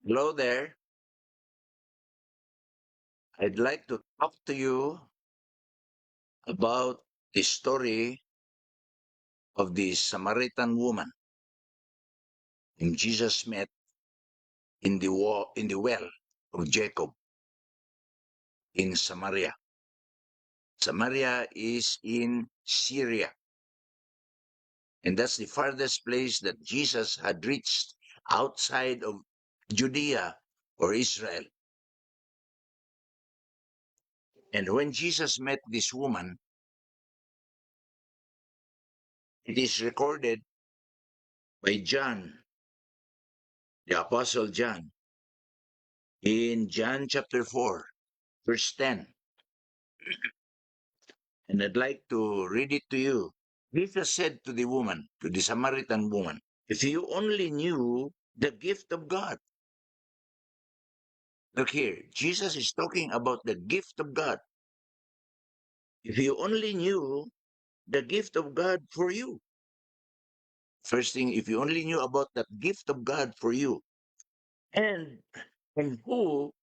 Hello there. I'd like to talk to you about the story of the Samaritan woman whom Jesus met in the well of Jacob in Samaria. Samaria is in Syria, and that's the farthest place that Jesus had reached outside of Judea or Israel. And when Jesus met this woman, it is recorded by John, the Apostle John, in John chapter 4, verse 10. And I'd like to read it to you. Jesus said to the woman, to the Samaritan woman, if you only knew the gift of God. Look here, Jesus is talking about the gift of God. If you only knew the gift of God for you. First thing, if you only knew about that gift of God for you and and who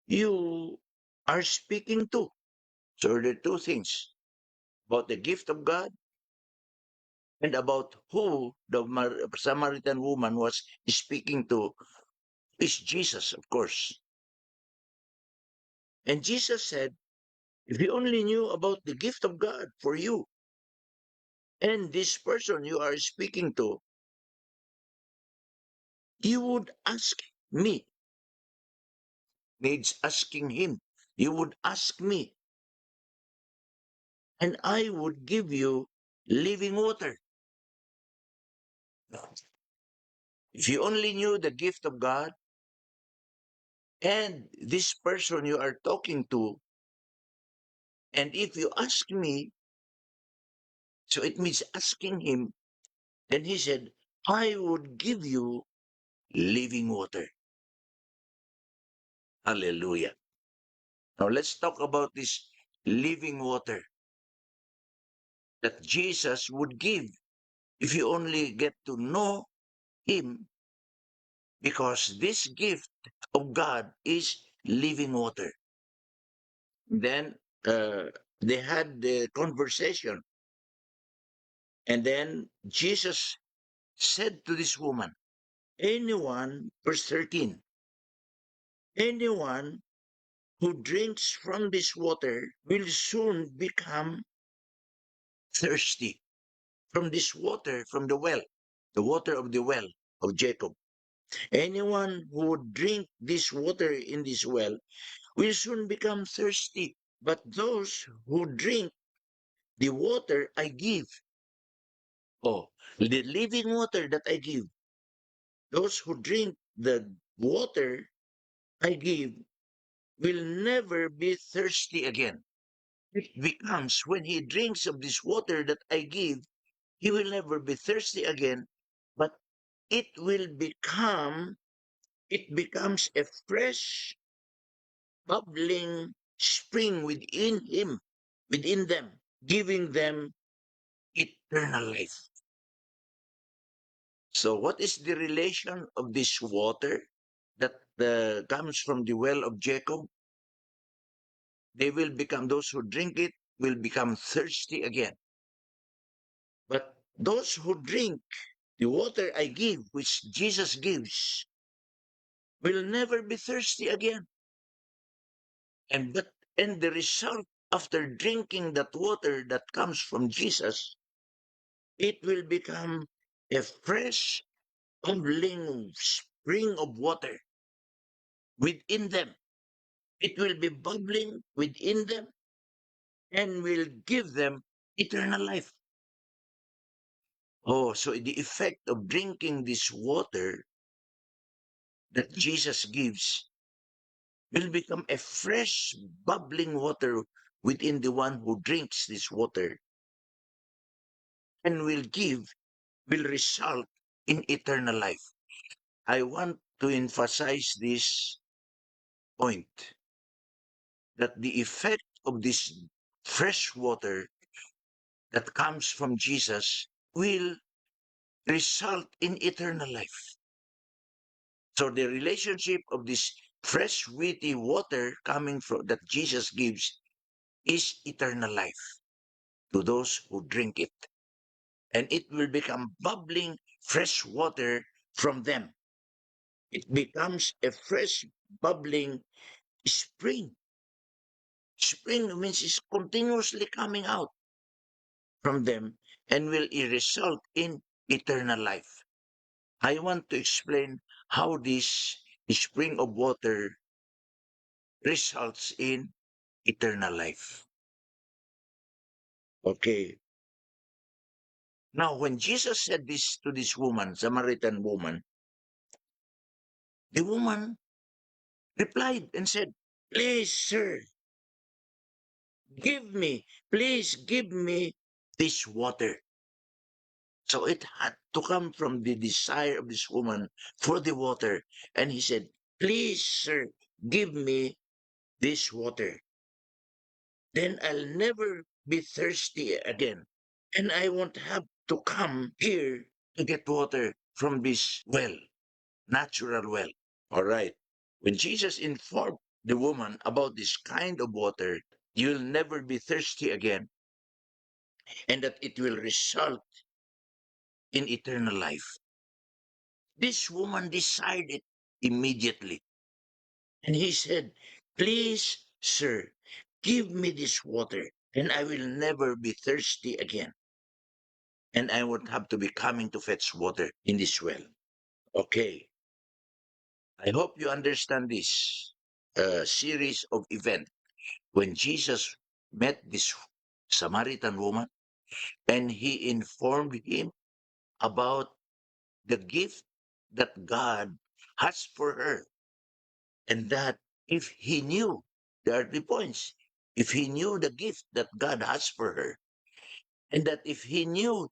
you are speaking to. So there are two things about the gift of God and about who the Samaritan woman was speaking to is Jesus, of course. And Jesus said, if you only knew about the gift of God for you and this person you are speaking to, you would ask me, needs asking him. You would ask me, and I would give you living water. If you only knew the gift of God and this person you are talking to, and if you ask me, so it means asking him, then he said, I would give you living water. Hallelujah. Now let's talk about this living water that Jesus would give if you only get to know him, because this gift of God is living water. Then they had the conversation, and then Jesus said to this woman, anyone, verse 13, anyone who drinks from this water will soon become thirsty from this water from the water of the well of Jacob. Anyone who would drink this water in this well will soon become thirsty. But those who drink the water I give, oh, the living water that I give, those who drink the water I give will never be thirsty again. It becomes when he drinks of this water that I give, he will never be thirsty again, but it becomes a fresh, bubbling spring within him, within them, giving them eternal life. So, what is the relation of this water that comes from the well of Jacob? Those who drink it will become thirsty again. But those who drink the water I give, which Jesus gives, will never be thirsty again. And the result after drinking that water that comes from Jesus, it will become a fresh, bubbling spring of water within them. It will be bubbling within them and will give them eternal life. Oh, so the effect of drinking this water that Jesus gives will become a fresh, bubbling water within the one who drinks this water and will result in eternal life. I want to emphasize this point that the effect of this fresh water that comes from Jesus will result in eternal life. So the relationship of this fresh, witty water coming from that Jesus gives is eternal life to those who drink it. And it will become bubbling fresh water from them. It becomes a fresh, bubbling spring. Spring means it's continuously coming out from them and will result in eternal life. I want to explain how this spring of water results in eternal life. Okay. Now, when Jesus said this to this woman, Samaritan woman, the woman replied and said, "Please, sir, please give me this water." So it had to come from the desire of this woman for the water. And he said, "Please, sir, give me this water. Then I'll never be thirsty again. And I won't have to come here to get water from this well, natural well." All right. When Jesus informed the woman about this kind of water, you'll never be thirsty again, and that it will result in eternal life. This woman decided immediately. And he said, "Please, sir, give me this water, and I will never be thirsty again. And I won't have to be coming to fetch water in this well." Okay. I hope you understand this series of events when Jesus met this Samaritan woman and he informed him about the gift that God has for her, and that if he knew, there are 3 points, if he knew the gift that God has for her, and that if he knew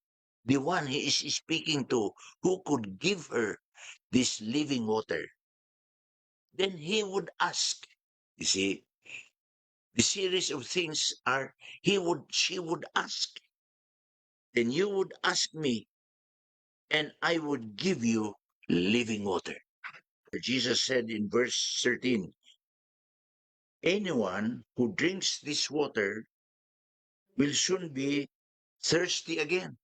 the one he is speaking to who could give her this living water, then he would ask. You see, the series of things are she would ask, then you would ask me, and I would give you living water. Jesus said in verse 13, "Anyone who drinks this water will soon be thirsty again.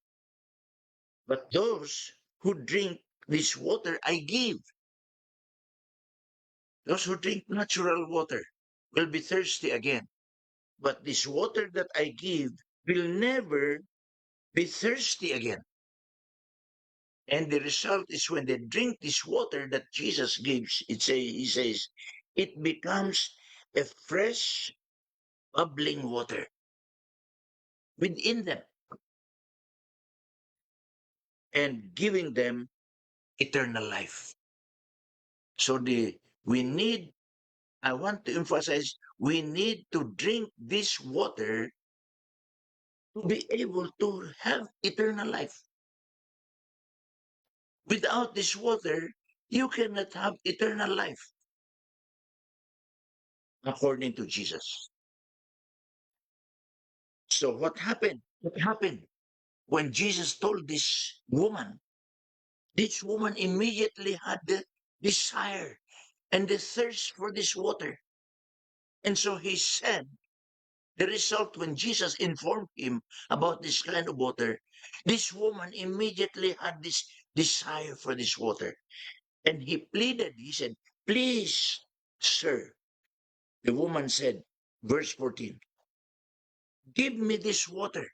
But those who drink this water I give, those who drink natural water, will be thirsty again. But this water that I give will never be thirsty again." And the result is when they drink this water that Jesus gives, he says, it becomes a fresh, bubbling water within them and giving them eternal life. So we need, I want to emphasize, we need to drink this water to be able to have eternal life. Without this water, you cannot have eternal life, according to Jesus. So what happened? What happened? When Jesus told this woman immediately had the desire and the thirst for this water. And so he said, the result when Jesus informed him about this kind of water, this woman immediately had this desire for this water. And he pleaded, he said, "Please, sir." The woman said, verse 14, "Give me this water.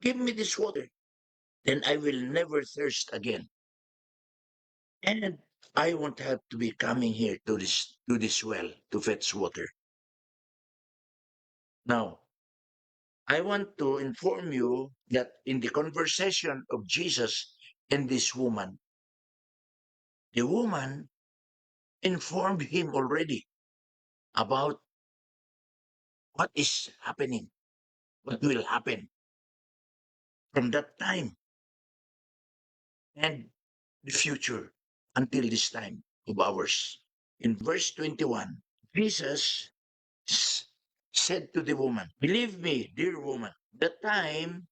Give me this water. Then I will never thirst again. And I won't have to be coming here to this well to fetch water." Now, I want to inform you that in the conversation of Jesus and this woman, the woman informed him already about what is happening, what will happen from that time and the future until this time of ours. In verse 21, Jesus s- said to the woman, "Believe me, dear woman, the time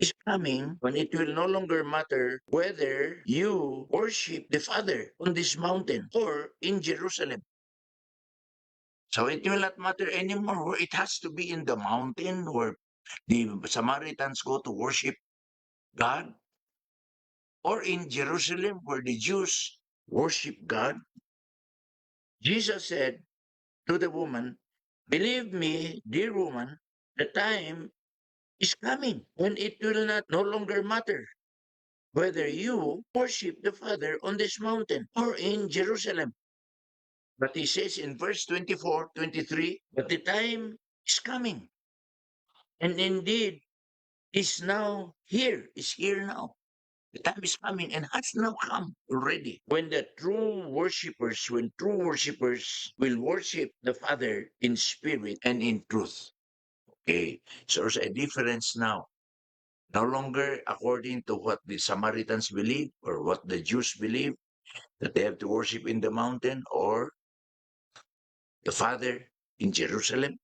is coming when it will no longer matter whether you worship the Father on this mountain or in Jerusalem. So it will not matter anymore where it has to be in the mountain where the Samaritans go to worship God or in Jerusalem where the Jews worship God. Jesus said to the woman, "Believe me, dear woman, the time is coming when it will not no longer matter whether you worship the Father on this mountain or in Jerusalem." But he says in verse 24, 23, but the time is coming, and indeed is here now. The time is coming and has now come already. When true worshippers will worship the Father in spirit and in truth. Okay, so there's a difference now. No longer according to what the Samaritans believe or what the Jews believe, that they have to worship in the mountain or the Father in Jerusalem.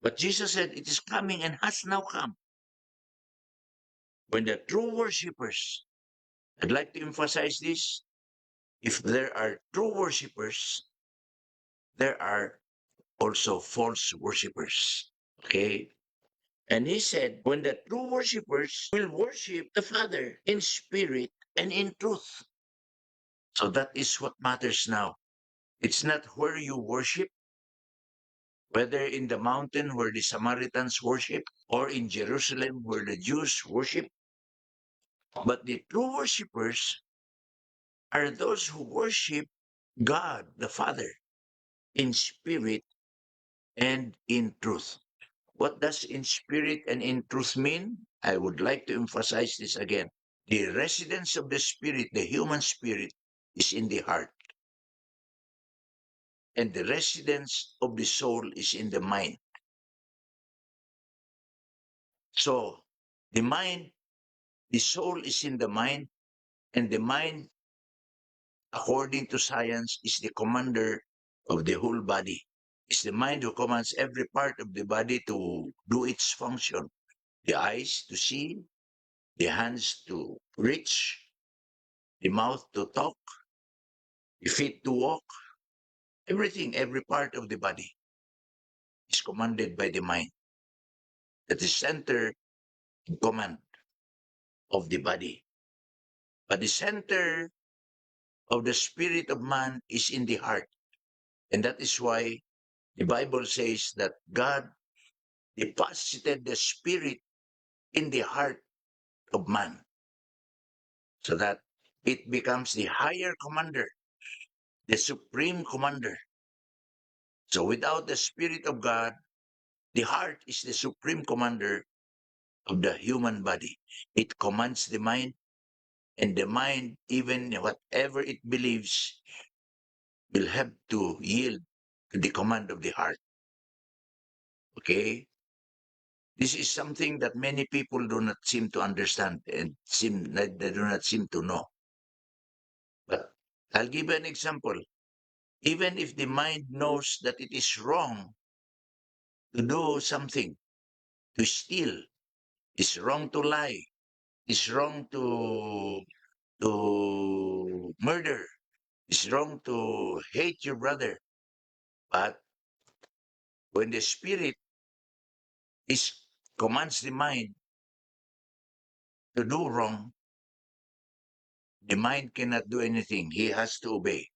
But Jesus said it is coming and has now come when the true worshippers, I'd like to emphasize this, if there are true worshippers, there are also false worshippers. Okay? And he said, when the true worshippers will worship the Father in spirit and in truth. So that is what matters now. It's not where you worship, whether in the mountain where the Samaritans worship or in Jerusalem where the Jews worship, but the true worshippers are those who worship God the Father in spirit and in truth. What does in spirit and in truth mean? I would like to emphasize this again. The residence of the spirit, the human spirit, is in the heart, and the residence of the soul is in the mind. So, the mind, the soul is in the mind, and the mind, according to science, is the commander of the whole body. It's the mind who commands every part of the body to do its function. The eyes to see, the hands to reach, the mouth to talk, the feet to walk. Everything, every part of the body is commanded by the mind. That is center in command of the body. But the center of the spirit of man is in the heart. And that is why the Bible says that God deposited the spirit in the heart of man so that it becomes the higher commander, the supreme commander. So without the spirit of God, the heart is the supreme commander of the human body. It commands the mind, and the mind, even whatever it believes, will have to yield to the command of the heart. Okay? This is something that many people do not seem to understand and they do not seem to know. But I'll give an example. Even if the mind knows that it is wrong to do something, to steal, it's wrong to lie, it's wrong to murder, it's wrong to hate your brother. But when the spirit is commands the mind to do wrong, the mind cannot do anything. He has to obey.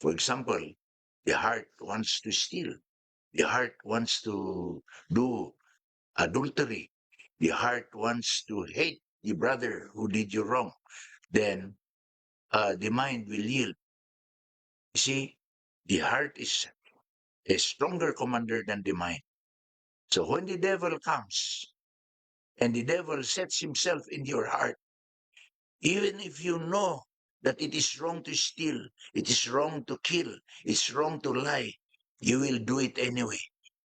For example, the heart wants to steal. The heart wants to do adultery. The heart wants to hate the brother who did you wrong. Then the mind will yield. You see, the heart is a stronger commander than the mind. So when the devil comes and the devil sets himself in your heart, even if you know that it is wrong to steal, it is wrong to kill, it's wrong to lie, you will do it anyway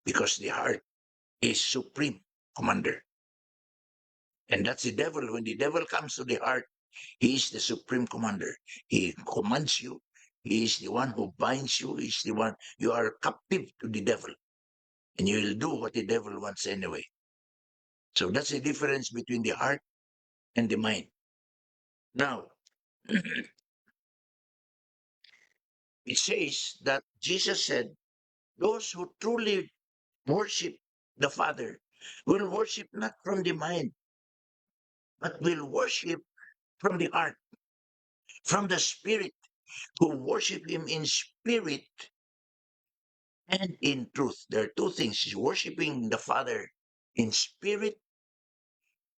because the heart is supreme commander. And that's the devil. When the devil comes to the heart, he is the supreme commander. He commands you. He is the one who binds you. He's the one, you are captive to the devil. And you will do what the devil wants anyway. So that's the difference between the heart and the mind. Now, it says that Jesus said, those who truly worship the Father will worship not from the mind, but will worship from the heart, from the Spirit, who worship Him in spirit and in truth. There are two things: worshiping the Father in spirit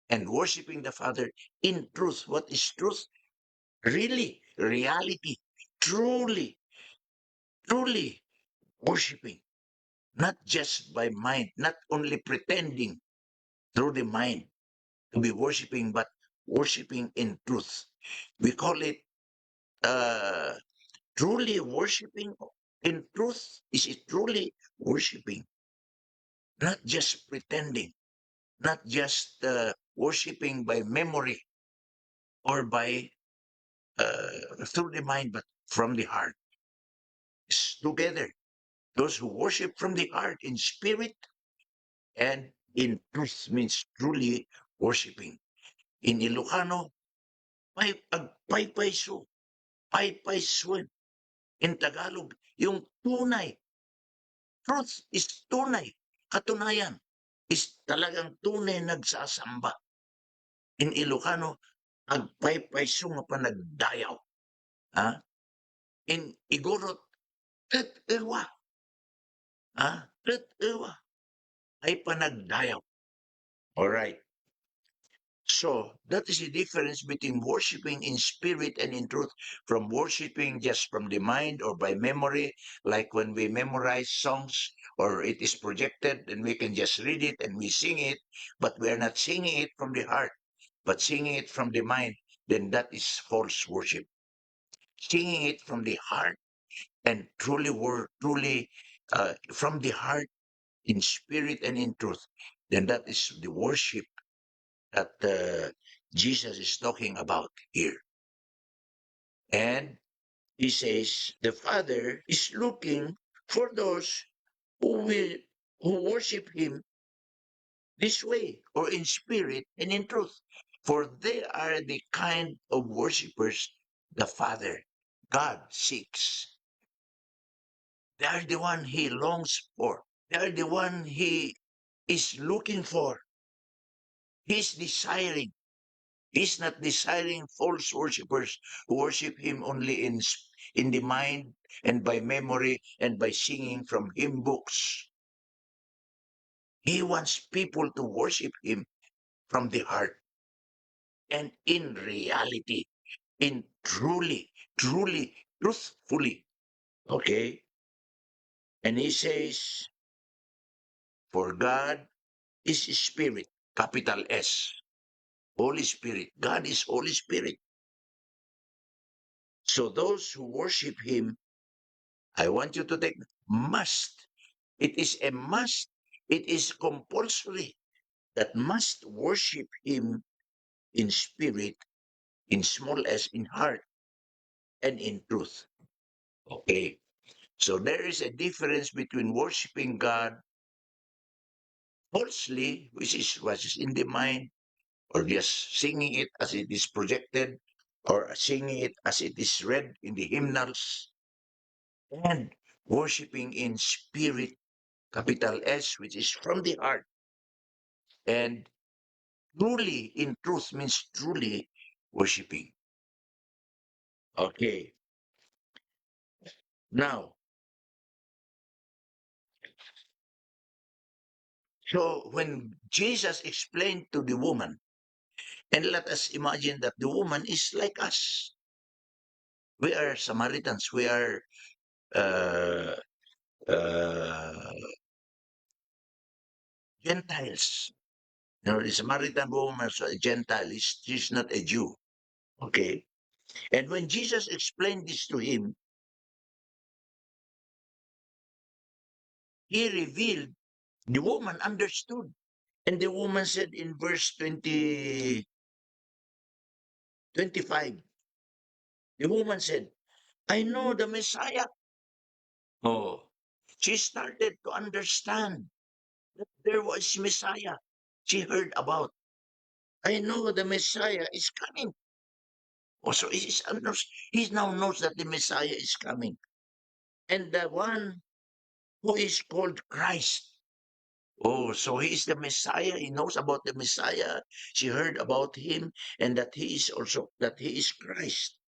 and worshiping the Father in truth. What is truth? Really, reality, truly, truly worshiping, not just by mind, not only pretending through the mind to be worshiping, but worshiping in truth. We call it uh, truly worshiping in truth. Is it truly worshiping? Not just pretending, not just worshiping by memory or by through the mind, but from the heart. It's together. Those who worship from the heart in spirit and in truth means truly worshiping. In Ilocano, paypayso, paypayswen. In Tagalog, yung tunay. Truth is tunay. Katunayan is talagang tunay nagsasamba. In Ilocano, agpaypayso nga pa nagdayaw. Ha? In Igorot, tet ewa. Ha? Tet ewa. Ay panagdayaw. Alright. So that is the difference between worshiping in spirit and in truth from worshiping just from the mind or by memory, like when we memorize songs or it is projected and we can just read it and we sing it, but we are not singing it from the heart, but singing it from the mind, then that is false worship. Singing it from the heart and truly from the heart in spirit and in truth, then that is the worship that Jesus is talking about here. And he says the Father is looking for those who worship him this way or in spirit and in truth. For they are the kind of worshippers the Father, God seeks. They are the one he longs for. They are the one he is looking for. He's desiring. He's not desiring false worshippers who worship him only in the mind and by memory and by singing from hymn books. He wants people to worship him from the heart and in reality, in truthfully. Okay? And he says, for God is spirit, capital S, Holy Spirit. God is Holy Spirit. So those who worship him, I want you to take must. It is a must. It is compulsory that must worship him in spirit, in small s, in heart, and in truth. Okay. So there is a difference between worshiping God falsely, which is what is in the mind, or just singing it as it is projected, or singing it as it is read in the hymnals, and worshiping in spirit, capital S, which is from the heart, and truly in truth means truly worshiping. Okay. Now, so when Jesus explained to the woman, and let us imagine that the woman is like us. We are Samaritans. We are uh, uh, Gentiles. You know, the Samaritan woman is a Gentile. She's not a Jew. Okay. And when Jesus explained this to him, he revealed the woman understood. And the woman said in verse 25, the woman said, I know the Messiah. Oh, she started to understand that there was Messiah. She heard about, I know the Messiah is coming. Also, he now knows that the Messiah is coming. And the one who is called Christ. Oh, so he is the Messiah. He knows about the Messiah. She heard about him and that he is Christ.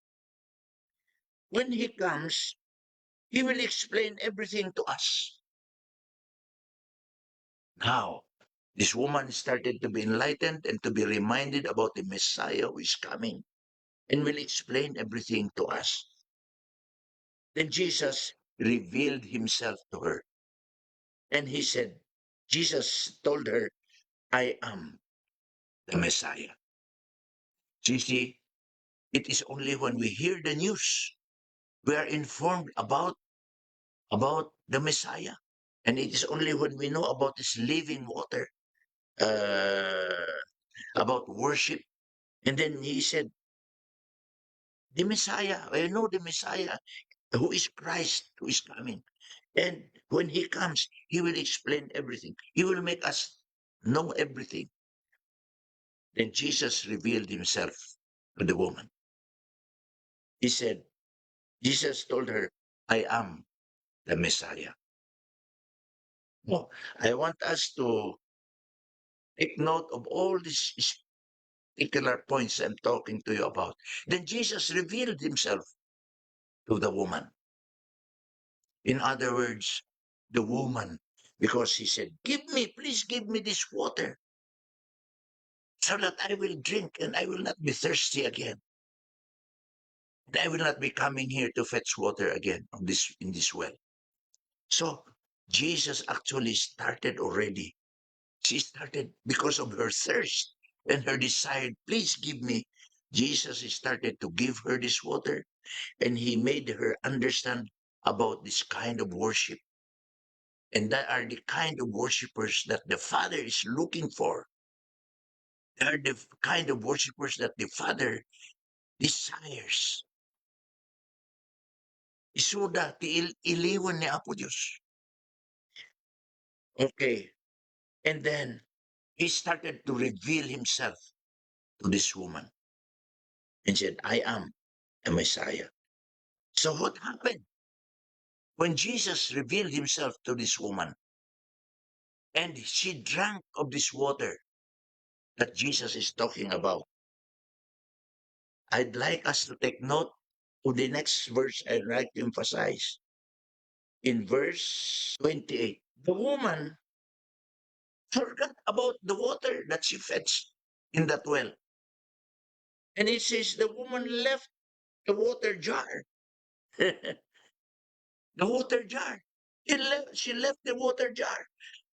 When he comes, he will explain everything to us. Now, this woman started to be enlightened and to be reminded about the Messiah who is coming and will explain everything to us. Then Jesus revealed himself to her. And he said, Jesus told her, I am the Messiah. You see, it is only when we hear the news, we are informed about the Messiah. And it is only when we know about this living water, uh, about worship. And then he said, the Messiah, I know the Messiah, who is Christ, who is coming. And when he comes, he will explain everything. He will make us know everything. Then Jesus revealed himself to the woman. He said, Jesus told her, I am the Messiah. No, I want us to take note of all these particular points I'm talking to you about. Then Jesus revealed himself to the woman. In other words, the woman, because he said, please give me this water so that I will drink and I will not be thirsty again. And I will not be coming here to fetch water again in this well. So Jesus actually started already. She started because of her thirst and her desire. Please give me. Jesus started to give her this water and he made her understand about this kind of worship. And that are the kind of worshipers that the Father is looking for. They are the kind of worshipers that the Father desires. Isuda, iliwan ni Apo Diyos. Okay. And then he started to reveal himself to this woman and said, I am a Messiah. So what happened? When Jesus revealed himself to this woman and she drank of this water that Jesus is talking about, I'd like us to take note of the next verse I'd like to emphasize. In verse 28, the woman forgot about the water that she fetched in that well. And it says the woman left the water jar. The water jar. She left the water jar.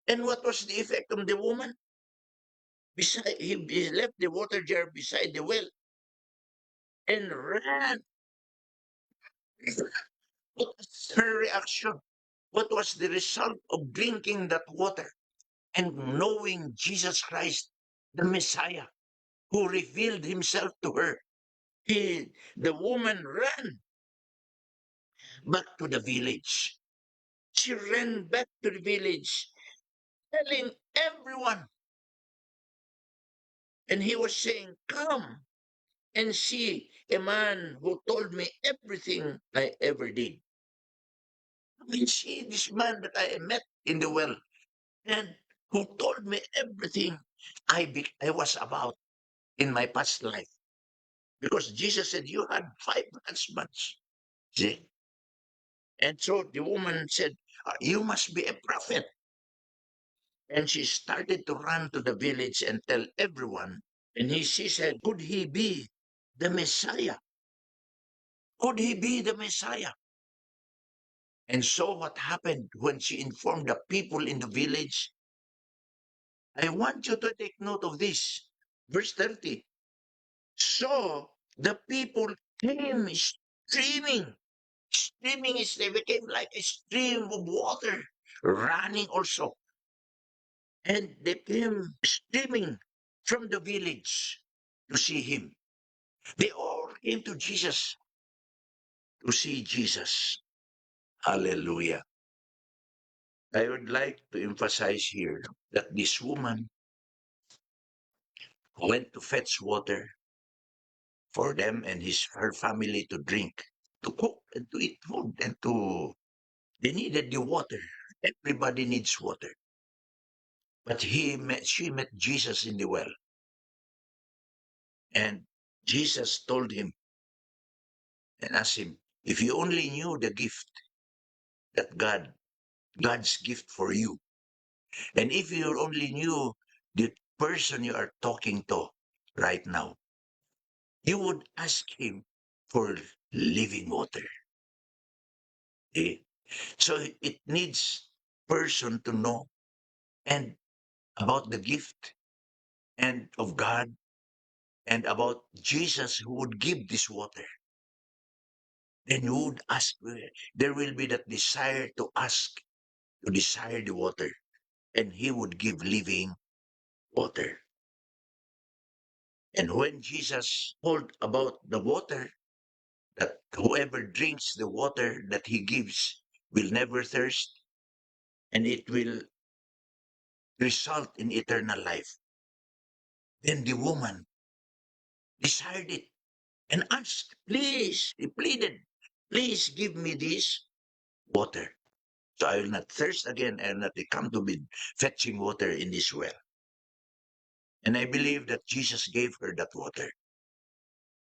And what was the effect on the woman? He left the water jar beside the well and ran. What was her reaction? What was the result of drinking that water and knowing Jesus Christ, the Messiah, who revealed himself to her? The woman ran back to the village. She ran back to the village, telling everyone. And he was saying, come and see a man who told me everything I ever did. I mean, see this man that I met in the well and who told me everything I was about in my past life. Because Jesus said, you had 5 husbands. See? And so the woman said, you must be a prophet. And she started to run to the village and tell everyone. And she said, could he be the Messiah? Could he be the Messiah? And so what happened when she informed the people in the village? I want you to take note of this. Verse 30. So the people came streaming. Streaming is they became like a stream of water, running also. And they came streaming from the village to see him. They all came to Jesus to see Jesus. Hallelujah. I would like to emphasize here that this woman went to fetch water for them and her family to drink, to cook and to eat food and to they needed the water. Everybody needs water. But she met Jesus in the well, and Jesus told him and asked him, if you only knew the gift that God's gift for you, and if you only knew the person you are talking to right now, you would ask him for living water. Okay? So it needs person to know and about the gift and of God and about Jesus who would give this water. Then you would ask, there will be that desire to ask, to desire the water, and he would give living water. And when Jesus told about the water, that whoever drinks the water that he gives will never thirst, and it will result in eternal life. Then the woman desired it and asked, please, he pleaded, please give me this water. So I will not thirst again. I will not come to be fetching water in this well. And I believe that Jesus gave her that water.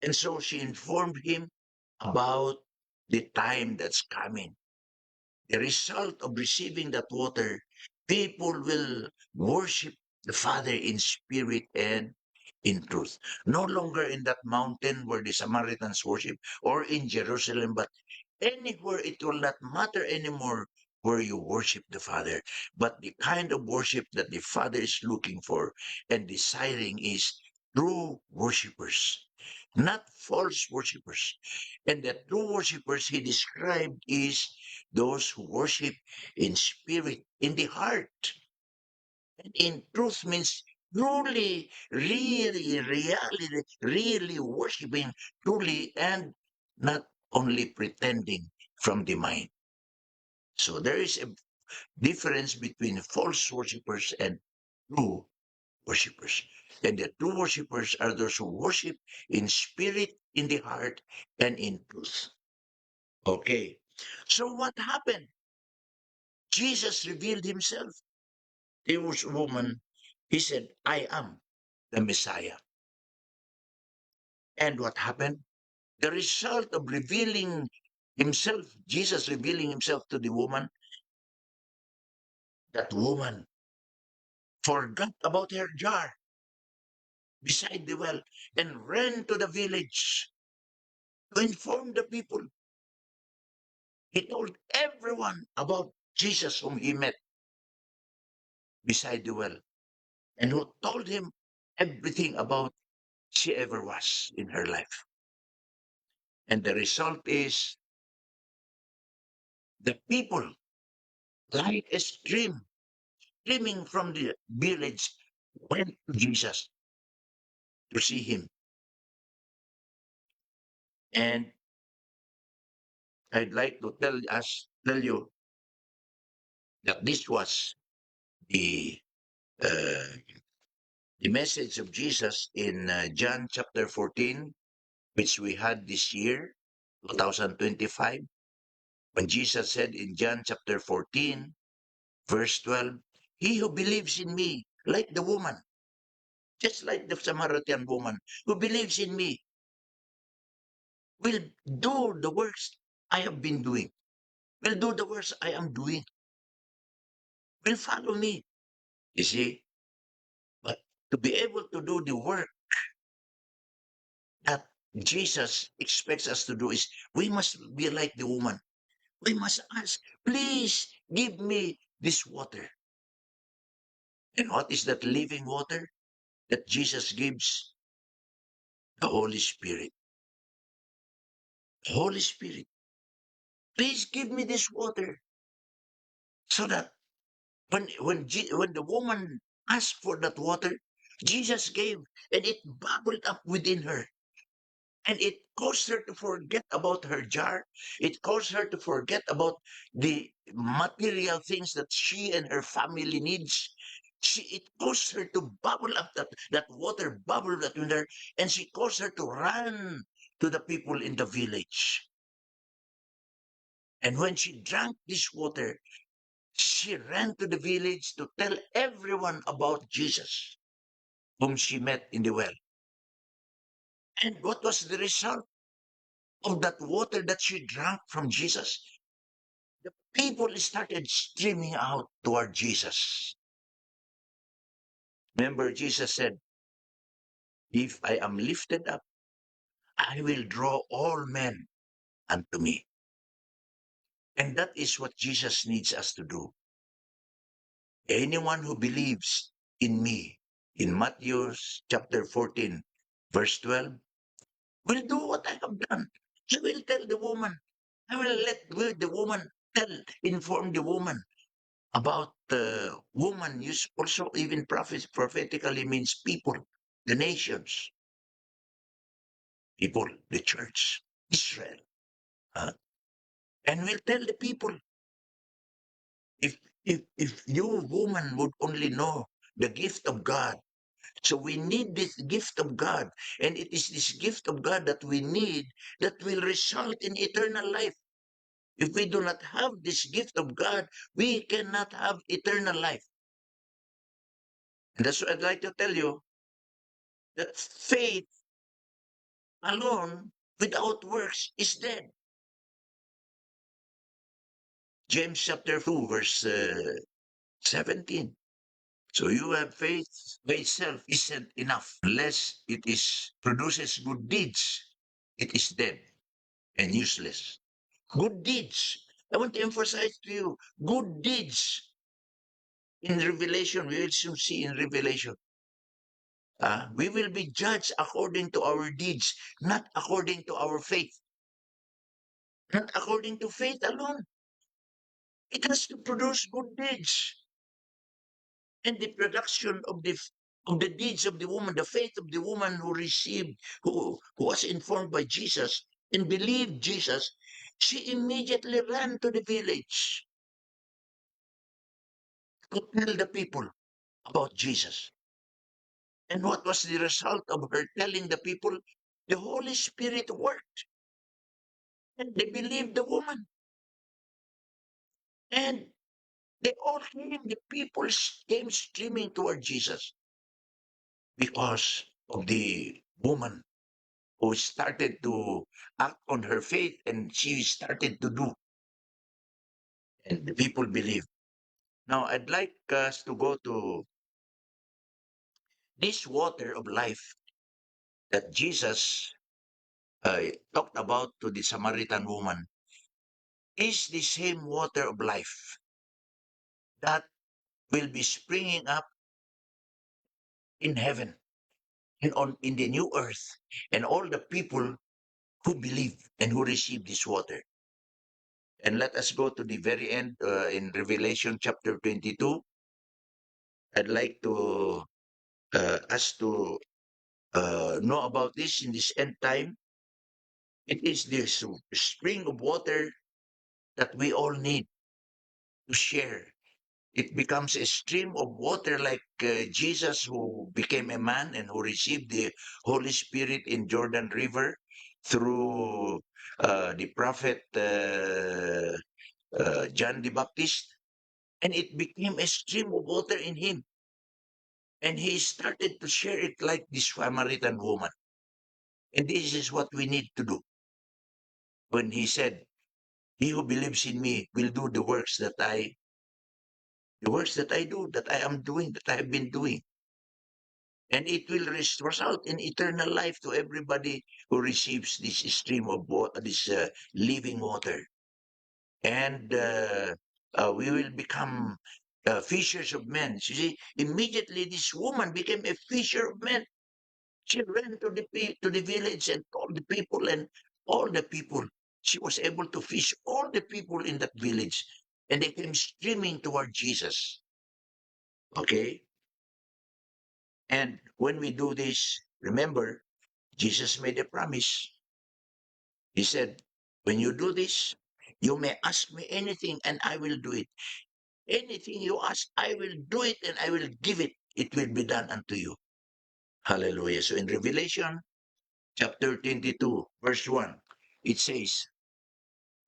And so she informed him about the time that's coming. The result of receiving that water, people will worship the Father in spirit and in truth. No longer in that mountain where the Samaritans worship or in Jerusalem, but anywhere. It will not matter anymore where you worship the Father, but the kind of worship that the Father is looking for and desiring is true worshipers, not false worshipers. And the true worshipers he described is those who worship in spirit, in the heart. And in truth means truly, really, reality, really worshiping truly and not only pretending from the mind. So there is a difference between false worshippers and true worshippers. And the true worshippers are those who worship in spirit, in the heart, and in truth. Okay. So what happened? Jesus revealed himself. There was a woman. He said, I am the Messiah. And what happened? The result of revealing himself, Jesus revealing himself to the woman, that woman forgot about her jar beside the well and ran to the village to inform the people. He told everyone about Jesus whom he met beside the well and who told him everything about she ever was in her life. And the result is the people, like a stream, streaming from the village, went to Jesus to see him. And I'd like to tell you that this was the uh, the message of Jesus in John chapter 14, which we had this year, 2025, when Jesus said in John chapter 14, verse 12, he who believes in me, like the woman, just like the Samaritan woman who believes in me, will do the works I have been doing, will do the works I am doing, will follow me. You see, but to be able to do the work that Jesus expects us to do is we must be like the woman. We must ask, please give me this water. And what is that living water that Jesus gives? The Holy Spirit. The Holy Spirit. Please give me this water so that when the woman asked for that water, Jesus gave and it bubbled up within her. And it caused her to forget about her jar. It caused her to forget about the material things that she and her family needs. It caused her to bubble up, that water bubbled up in her, and she caused her to run to the people in the village. And when she drank this water, she ran to the village to tell everyone about Jesus, whom she met in the well. And what was the result of that water that she drank from Jesus? The people started streaming out toward Jesus. Remember, Jesus said, "If I am lifted up, I will draw all men unto me." And that is what Jesus needs us to do. Anyone who believes in me, in Matthew chapter 14, verse 12, will do what I have done. I will tell the woman. I will let the woman inform the woman about the woman. Use also even prophetically means people, the nations, people, the church, Israel. Huh? And we'll tell the people, if if you woman would only know the gift of God. So we need this gift of God, and it is this gift of God that we need that will result in eternal life. If we do not have this gift of God, we cannot have eternal life. And that's what I'd like to tell you, that faith alone without works is dead. James chapter 2, verse 17. So you have faith by itself isn't enough unless it is produces good deeds. It is dead and useless. Good deeds. I want to emphasize to you, good deeds. In Revelation, we will soon see in Revelation. We will be judged according to our deeds, not according to our faith. Not according to faith alone. It has to produce good deeds. And the production of the deeds of the woman, the faith of the woman who received, who was informed by Jesus and believed Jesus, she immediately ran to the village to tell the people about Jesus. And what was the result of her telling the people? The Holy Spirit worked, and they believed the woman. And they all came, the people came streaming toward Jesus because of the woman who started to act on her faith, and she started to do, and the people believed. Now, I'd like us to go to this water of life that Jesus talked about to the Samaritan woman is the same water of life that will be springing up in heaven and on in the new earth, and all the people who believe and who receive this water. And let us go to the very end in Revelation chapter 22. I'd like to us to know about this in this end time. It is this spring of water that we all need to share. It becomes a stream of water like Jesus, who became a man and who received the Holy Spirit in Jordan River through the prophet John the Baptist. And it became a stream of water in him. And he started to share it like this Samaritan woman. And this is what we need to do. When he said, "He who believes in me will do the works that I do, that I am doing, that I have been doing." And it will result in eternal life to everybody who receives this stream of water, this living water. And we will become fishers of men. You see, immediately this woman became a fisher of men. She ran to to the village and told the people, and all the people. She was able to fish all the people in that village, and they came streaming toward Jesus. Okay, and when we do this, remember, Jesus made a promise. He said, "When you do this, you may ask me anything, and I will do it." Anything you ask, I will do it and I will give it. It will be done unto you. Hallelujah. So in Revelation chapter 22, verse 1, it says,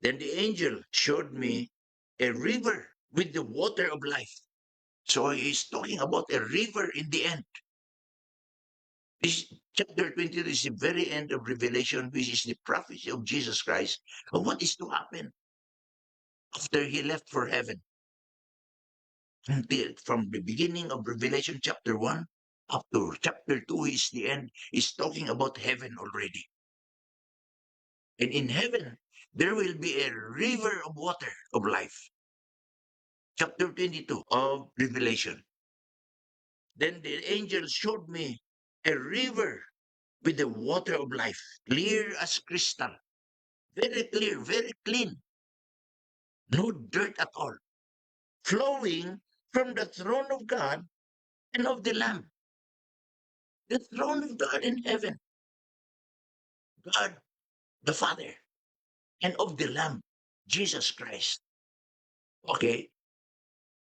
Then the angel showed me a river with the water of life. So he's talking about a river in the end. This chapter 22 is the very end of Revelation, which is the prophecy of Jesus Christ of what is to happen after he left for heaven. Until from the beginning of Revelation chapter 1 up to chapter 2 is the end, is talking about heaven already. And in heaven, there will be a river of water of life. Chapter 22 of Revelation. Then the angel showed me a river with the water of life, clear as crystal, very clear, very clean, no dirt at all, flowing from the throne of God and of the Lamb. The throne of God in heaven, God the Father, and of the Lamb, Jesus Christ. Okay?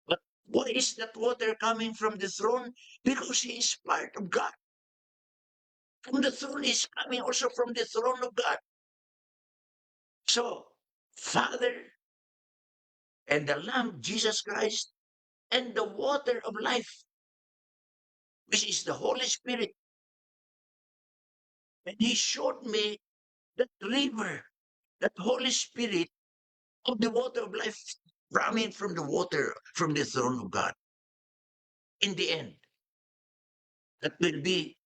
But why is that water coming from the throne? Because he is part of God. From the throne is coming also from the throne of God. So, Father and the Lamb, Jesus Christ, and the water of life, which is the Holy Spirit. And he showed me that river, that Holy Spirit of the water of life coming from the water from the throne of God. In the end, that will be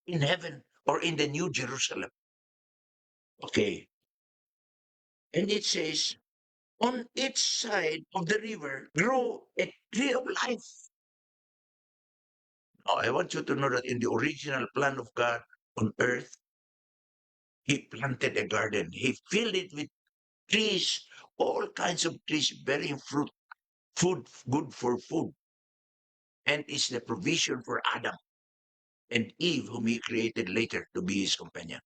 in heaven or in the New Jerusalem. Okay. And it says, on each side of the river grew a tree of life. Now, I want you to know that in the original plan of God on earth, he planted a garden. He filled it with trees, all kinds of trees bearing fruit, food, good for food, and is the provision for Adam and Eve, whom he created later to be his companion.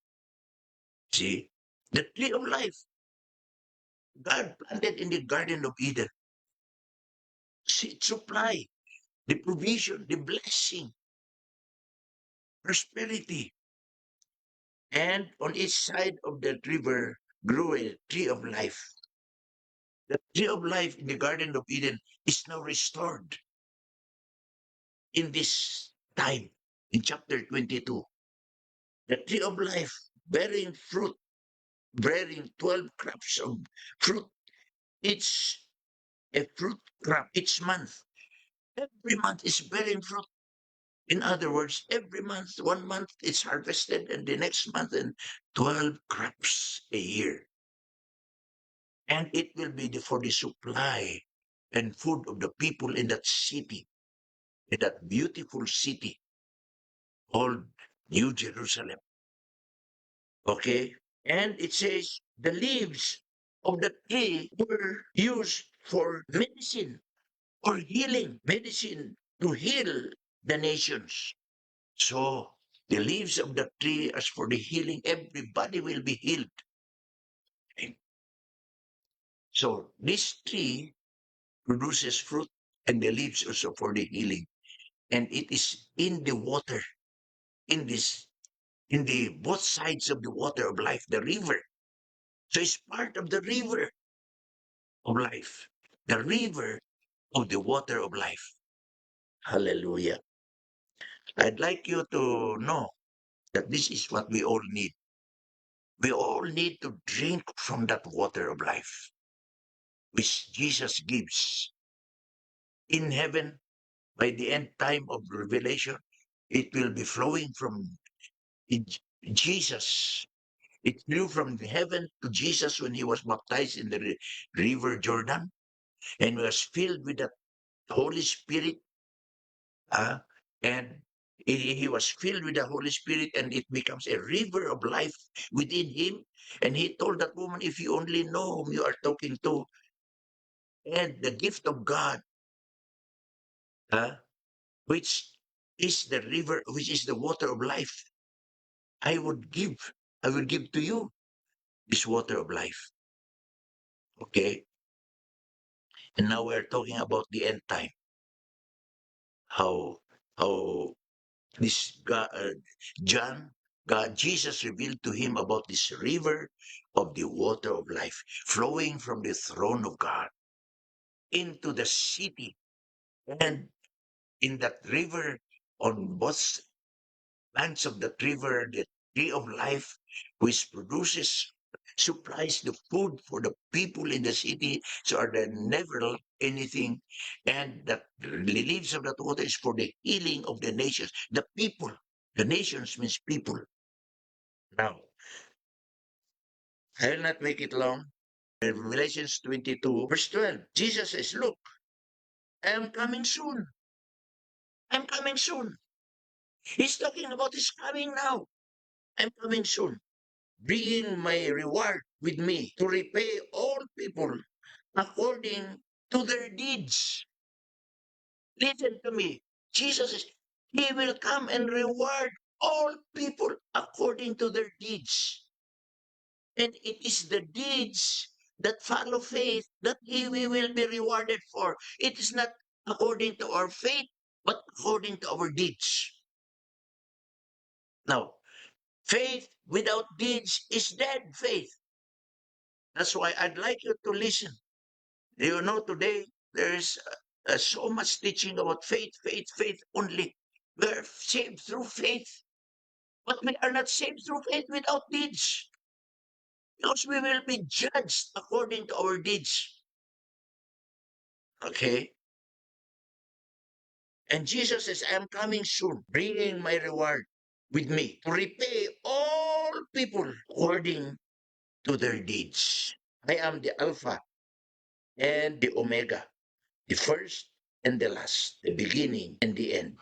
See, the tree of life, God planted in the Garden of Eden. Seed supply, the provision, the blessing, prosperity. And on each side of that river grew a tree of life. The tree of life in the Garden of Eden is now restored in this time, in chapter 22. The tree of life bearing fruit, bearing 12 crops of fruit, each a fruit crop each month. Every month is bearing fruit. In other words, every month, 1 month it's harvested, and the next month, and 12 crops a year. And it will be for the supply and food of the people in that city, in that beautiful city called New Jerusalem. Okay? And it says the leaves of the tree were used for medicine or healing, medicine to heal the nations. So the leaves of the tree, as for the healing, everybody will be healed. Okay? So this tree produces fruit and the leaves also for the healing. And it is in the water, in this, in the both sides of the water of life, the river. So it's part of the river of life, the river of the water of life. Hallelujah. I'd like you to know that this is what we all need. We all need to drink from that water of life, which Jesus gives in heaven by the end time of Revelation. It will be flowing from Jesus. It flew from heaven to Jesus when he was baptized in the river Jordan and was filled with the Holy Spirit. Uh, and he was filled with the Holy Spirit, and it becomes a river of life within him. And he told that woman, if you only know whom you are talking to, and the gift of God, uh, which is the river, which is the water of life, I would give, I will give to you this water of life. Okay. And now we're talking about the end time. How how this God, John, God, Jesus revealed to him about this river of the water of life flowing from the throne of God into the city. And in that river, on both banks of that river, the tree of life, which produces, supplies the food for the people in the city, so they never lack anything. And that the leaves of that water is for the healing of the nations, the people. The nations means people. Now, I will not make it long. In Revelations 22, verse 12, Jesus says, look, I am coming soon. I'm coming soon. He's talking about his coming now. I'm coming soon, bringing my reward with me to repay all people according to their deeds. Listen to me. Jesus says, he will come and reward all people according to their deeds. And it is the deeds that follow faith that we will be rewarded for. It is not according to our faith, but according to our deeds. Now, faith without deeds is dead faith. That's why I'd like you to listen. You know, today there is so much teaching about faith, faith, faith only. We're saved through faith, but we are not saved through faith without deeds, because we will be judged according to our deeds. Okay? And Jesus says, I am coming soon, bringing my reward with me to repay all people according to their deeds. I am the Alpha and the Omega, the first and the last, the beginning and the end.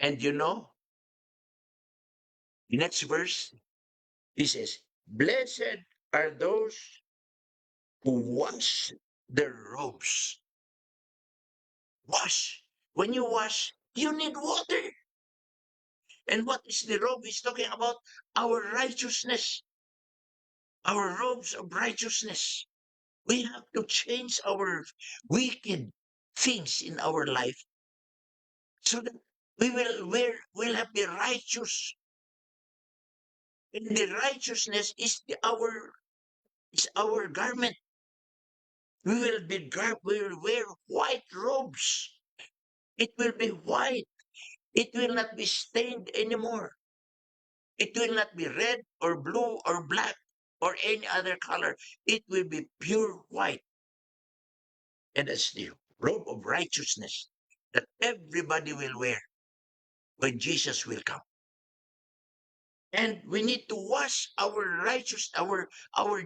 And you know, the next verse, he says, blessed are those who wash their robes. Wash. When you wash, you need water. And what is the robe? He's talking about our righteousness, our robes of righteousness. We have to change our wicked things in our life so that we'll have the righteous. And the righteousness is our garment. We will wear white robes. It will be white. It will not be stained anymore. It will not be red or blue or black or any other color. It will be pure white. And that's the robe of righteousness that everybody will wear when Jesus will come. And we need to wash our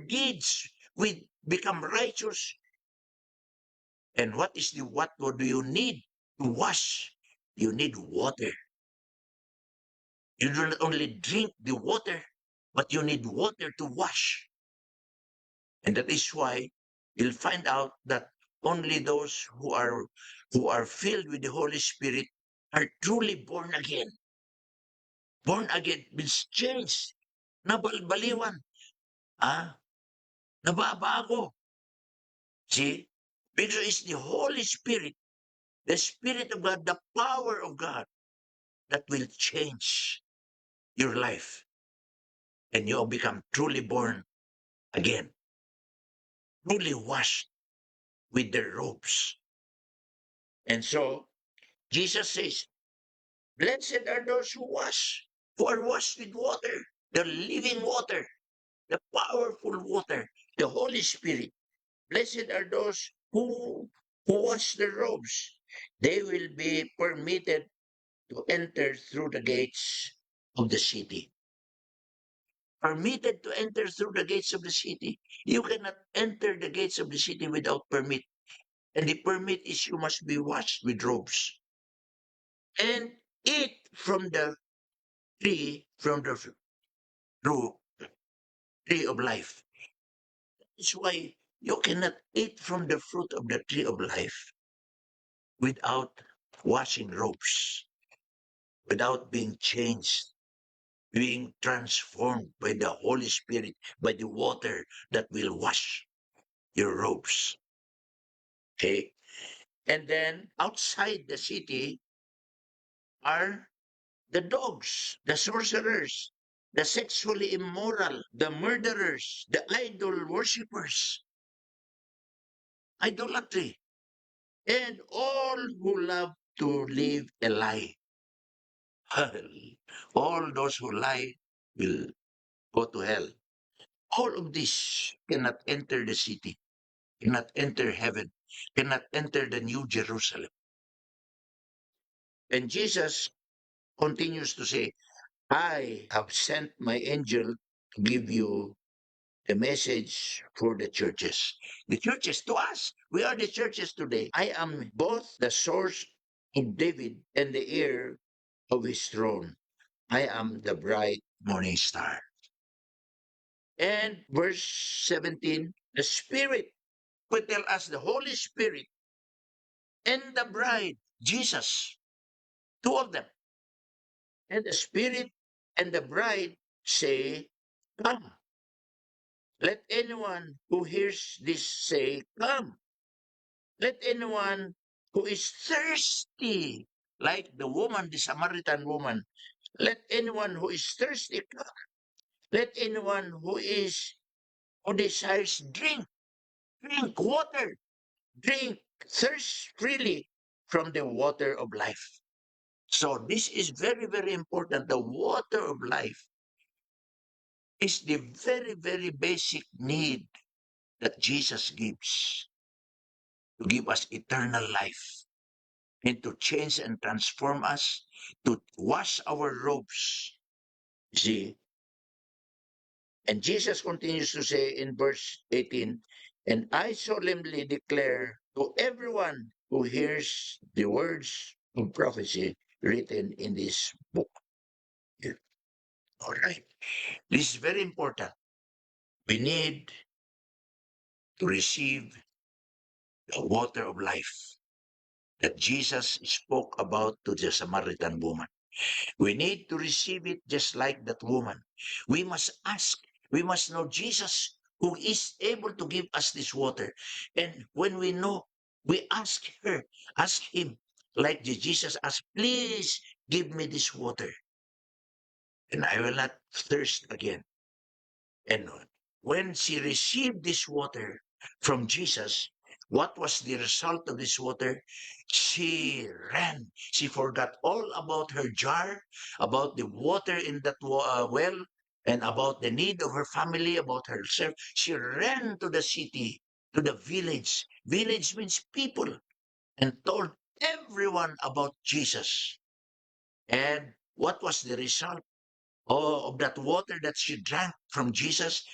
deeds. We become righteous. And what do you need to wash? You need water. You do not only drink the water, but you need water to wash. And that is why you'll find out that only those who are filled with the Holy Spirit are truly born again. Born again means changed. Nabalbaliwan. Ah, nababago. See? Because it's the Holy Spirit, the Spirit of God, the power of God that will change your life. And you'll become truly born again, truly washed with the robes. And so Jesus says, blessed are those who are washed with water, the living water, the powerful water, the Holy Spirit. Blessed are those who wash their robes. They will be permitted to enter through the gates of the city. Permitted to enter through the gates of the city. You cannot enter the gates of the city without permit. And the permit is you must be washed with robes. And eat from the tree, from the true tree of life. That's why you cannot eat from the fruit of the tree of life without washing robes, without being changed, being transformed by the Holy Spirit, by the water that will wash. your robes. Okay? And then outside the city are the dogs, the sorcerers, the sexually immoral, the murderers, the idol worshippers, idolatry, and all who love to live a lie. All those who lie will go to hell. All of this cannot enter the city, cannot enter heaven, cannot enter the new Jerusalem. And Jesus continues to say, I have sent my angel to give you the message for the churches. The churches to us. We are the churches today. I am both the source of David and the heir of his throne. I am the bright morning star. And verse 17, the Spirit will tell us the Holy Spirit and the bride, Jesus, two of them. And the Spirit and the bride say, come. Let anyone who hears this say, come. Let anyone who is thirsty, like the woman, the Samaritan woman, let anyone who is thirsty come. Let anyone who desires drink water, drink, thirst freely from the water of life. So this is very, very important. The water of life is the very, very basic need that Jesus gives to give us eternal life and to change and transform us, to wash our robes. See? And Jesus continues to say in verse 18, and I solemnly declare to everyone who hears the words of prophecy written in this book. Yeah. All right. This is very important. We need to receive the water of life that Jesus spoke about to the Samaritan woman. We need to receive it just like that woman. We must ask. We must know Jesus who is able to give us this water. And when we know, we ask her, ask him, like Jesus asked, please give me this water and I will not thirst again. And when she received this water from Jesus, what was the result of this water? She ran. She forgot all about her jar, about the water in that well, and about the need of her family, about herself. She ran to the city, to the village. Village means people, and told everyone about Jesus. And what was the result of that water that she drank from Jesus?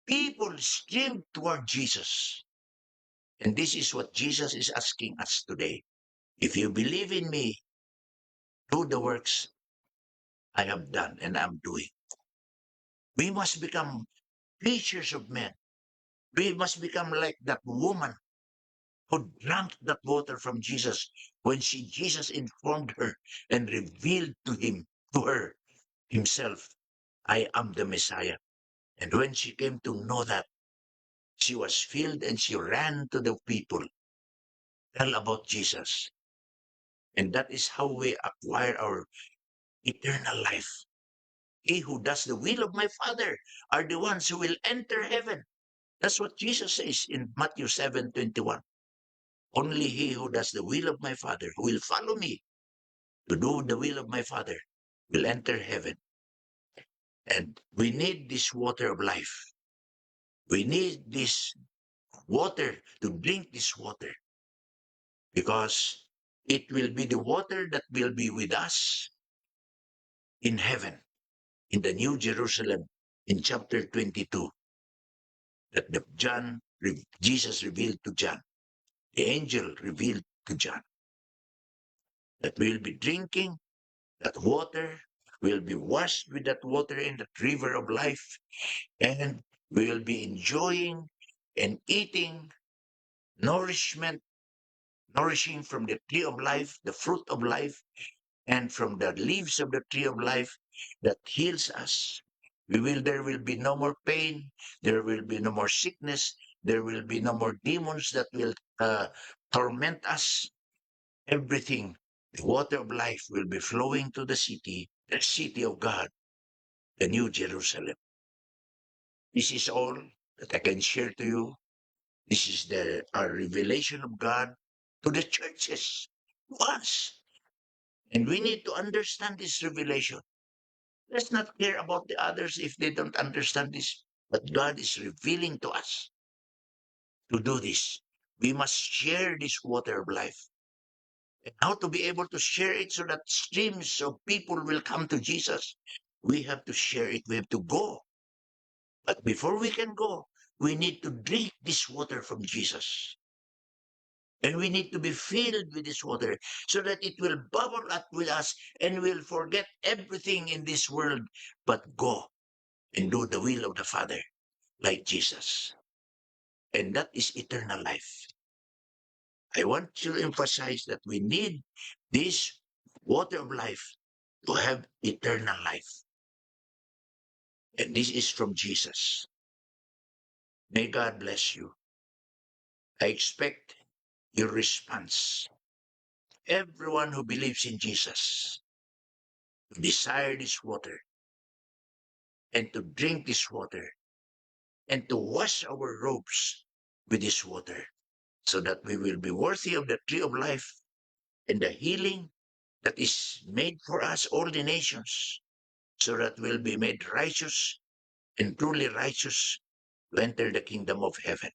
People stream toward Jesus. And this is what Jesus is asking us today. If you believe in me, do the works I have done and I'm doing. We must become fishers of men. We must become like that woman who drank that water from Jesus when Jesus informed her and revealed to her himself, I am the Messiah. And when she came to know that, she was filled and she ran to the people, tell about Jesus. And that is how we acquire our eternal life. He who does the will of my Father are the ones who will enter heaven. That's what Jesus says in Matthew 7:21. Only he who does the will of my Father, who will follow me to do the will of my Father, will enter heaven. And we need this water of life. We need this water to drink this water because it will be the water that will be with us in heaven, in the New Jerusalem, in chapter 22, that Jesus revealed to John, the angel revealed to John, that we will be drinking that water, we will be washed with that water in that river of life, and we will be enjoying and eating nourishment, nourishing from the tree of life, the fruit of life, and from the leaves of the tree of life that heals us. There will be no more pain. There will be no more sickness. There will be no more demons that will torment us. Everything, the water of life will be flowing to the city of God, the New Jerusalem. This is all that I can share to you. This is our revelation of God to the churches, to us. And we need to understand this revelation. Let's not care about the others if they don't understand this. But God is revealing to us to do this. We must share this water of life. And how to be able to share it so that streams of people will come to Jesus. We have to share it. We have to go. But before we can go, we need to drink this water from Jesus. And we need to be filled with this water so that it will bubble up with us and we'll forget everything in this world but go and do the will of the Father like Jesus. And that is eternal life. I want to emphasize that we need this water of life to have eternal life. And this is from Jesus. May God bless you. I expect your response. Everyone who believes in Jesus to desire this water and to drink this water and to wash our robes with this water so that we will be worthy of the tree of life and the healing that is made for us, all the nations, so that we'll be made righteous and truly righteous to enter the kingdom of heaven.